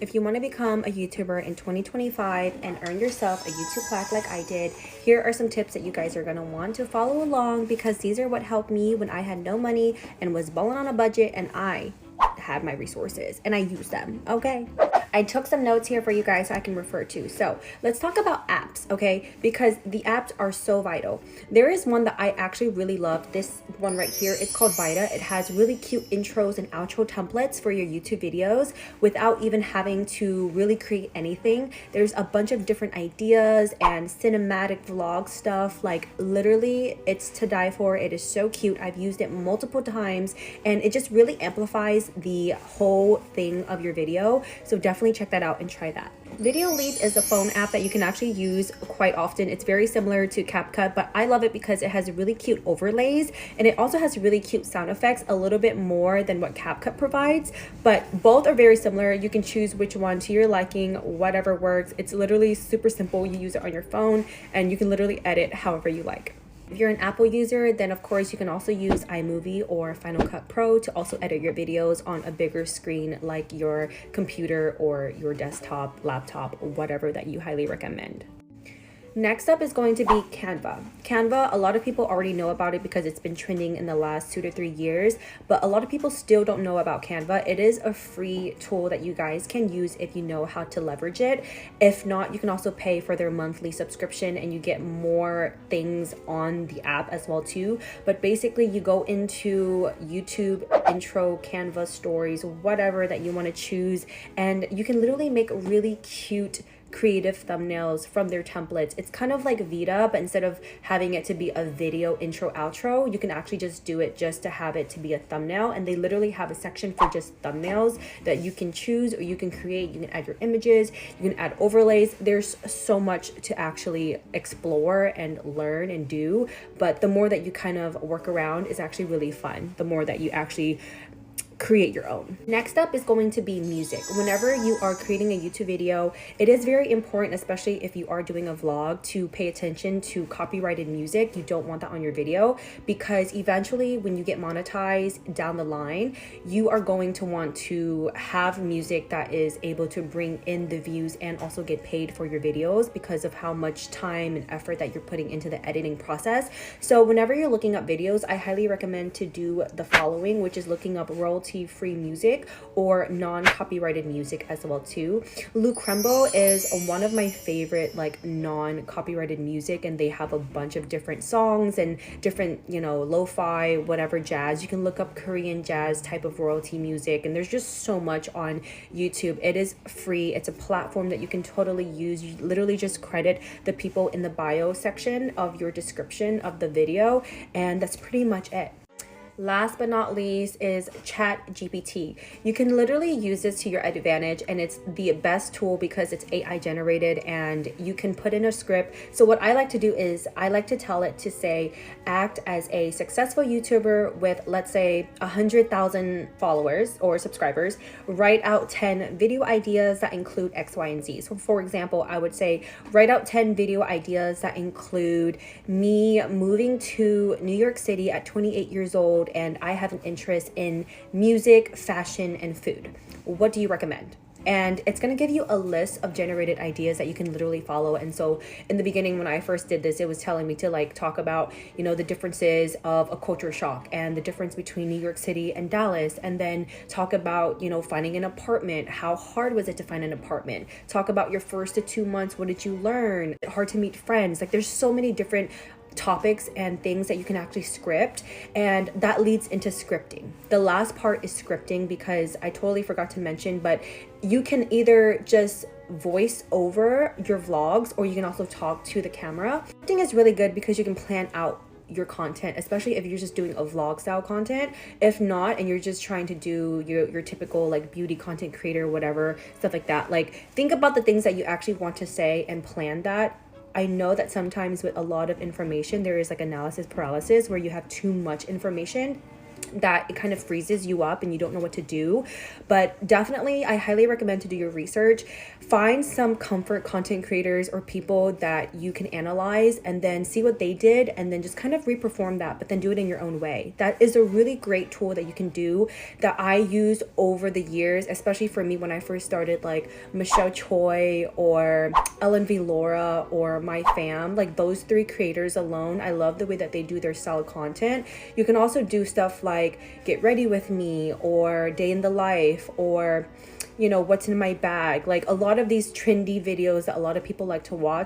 If you want to become a YouTuber in 2025 and earn yourself a YouTube plaque like I did, here are some tips that you guys are going to want to follow along, because these are what helped me when I had no money and was balling on a budget and I had my resources and I used them, okay? I took some notes here for you guys so I can refer to. So let's talk about apps, okay? Because the apps are so vital. There is one that I actually really love. This one right here, it's called Vita. It has really cute intros and outro templates for your YouTube videos without even having to really create anything. There's a bunch of different ideas and cinematic vlog stuff. Like literally, it's to die for. It is so cute. I've used it multiple times and it just really amplifies the whole thing of your video. So definitely check that out and try that. Video Leap is a phone app that you can actually use quite often. It's very similar to CapCut, but I love it because it has really cute overlays and it also has really cute sound effects, a little bit more than what CapCut provides, but both are very similar. You can choose which one to your liking, whatever works. It's literally super simple. You use it on your phone and you can literally edit however you like. If you're an Apple user, then of course you can also use iMovie or Final Cut Pro to also edit your videos on a bigger screen like your computer or your desktop, laptop, whatever that you highly recommend. Next up is going to be Canva. Canva, a lot of people already know about it because it's been trending in the last 2 to 3 years, but a lot of people still don't know about Canva. It is a free tool that you guys can use if you know how to leverage it. If not, you can also pay for their monthly subscription and you get more things on the app as well too. But basically you go into YouTube, intro, Canva, stories, whatever that you want to choose, and you can literally make really cute creative thumbnails from their templates. It's kind of like Vita, but instead of having it to be a video intro outro, you can actually just do it just to have it to be a thumbnail. And they literally have a section for just thumbnails that you can choose or you can create. You can add your images, you can add overlays. There's so much to actually explore and learn and do, but the more that you kind of work around is actually really fun. The more that you actually create your own. Next up is going to be music. Whenever you are creating a YouTube video, it is very important, especially if you are doing a vlog, to pay attention to copyrighted music. You don't want that on your video because eventually when you get monetized down the line, you are going to want to have music that is able to bring in the views and also get paid for your videos because of how much time and effort that you're putting into the editing process. So whenever you're looking up videos, I highly recommend to do the following, which is looking up royalty-free music or non-copyrighted music as well too. Luke Crembo is one of my favorite like non-copyrighted music, and they have a bunch of different songs and different, you know, lo-fi, whatever jazz. You can look up Korean jazz type of royalty music, and there's just so much on YouTube. It is free. It's a platform that you can totally use. You literally just credit the people in the bio section of your description of the video, and that's pretty much it. Last but not least is ChatGPT. You can literally use this to your advantage, and it's the best tool because it's AI generated and you can put in a script. So what I like to do is I like to tell it to say, act as a successful YouTuber with, let's say, 100,000 followers or subscribers. Write out 10 video ideas that include X, Y, and Z. So for example, I would say, write out 10 video ideas that include me moving to New York City at 28 years old and I have an interest in music, fashion, and food. What do you recommend? And it's going to give you a list of generated ideas that you can literally follow. And so in the beginning, when I first did this, it was telling me to like talk about, you know, the differences of a culture shock and the difference between New York City and Dallas. And then talk about, you know, finding an apartment. How hard was it to find an apartment? Talk about your first 2 months. What did you learn? Hard to meet friends. Like there's so many different topics and things that you can actually script, and that leads into scripting. The last part is scripting because I totally forgot to mention, but you can either just voice over your vlogs or you can also talk to the camera. Scripting is really good because you can plan out your content, especially if you're just doing a vlog style content. If not, and you're just trying to do your typical like beauty content creator, whatever, stuff like that, like think about the things that you actually want to say and plan that. I know that sometimes with a lot of information, there is like analysis paralysis where you have too much information. that it kind of freezes you up and you don't know what to do. But definitely, I highly recommend to do your research. Find some comfort content creators or people that you can analyze and then see what they did and then just kind of reperform that, but then do it in your own way. That is a really great tool that you can do that I used over the years, especially for me when I first started, like Michelle Choi or Ellen V. Laura or My Fam. Like those three creators alone, I love the way that they do their style content. You can also do stuff like Get Ready With Me or Day in the Life or, you know, What's in My Bag. Like a lot of these trendy videos that a lot of people like to watch.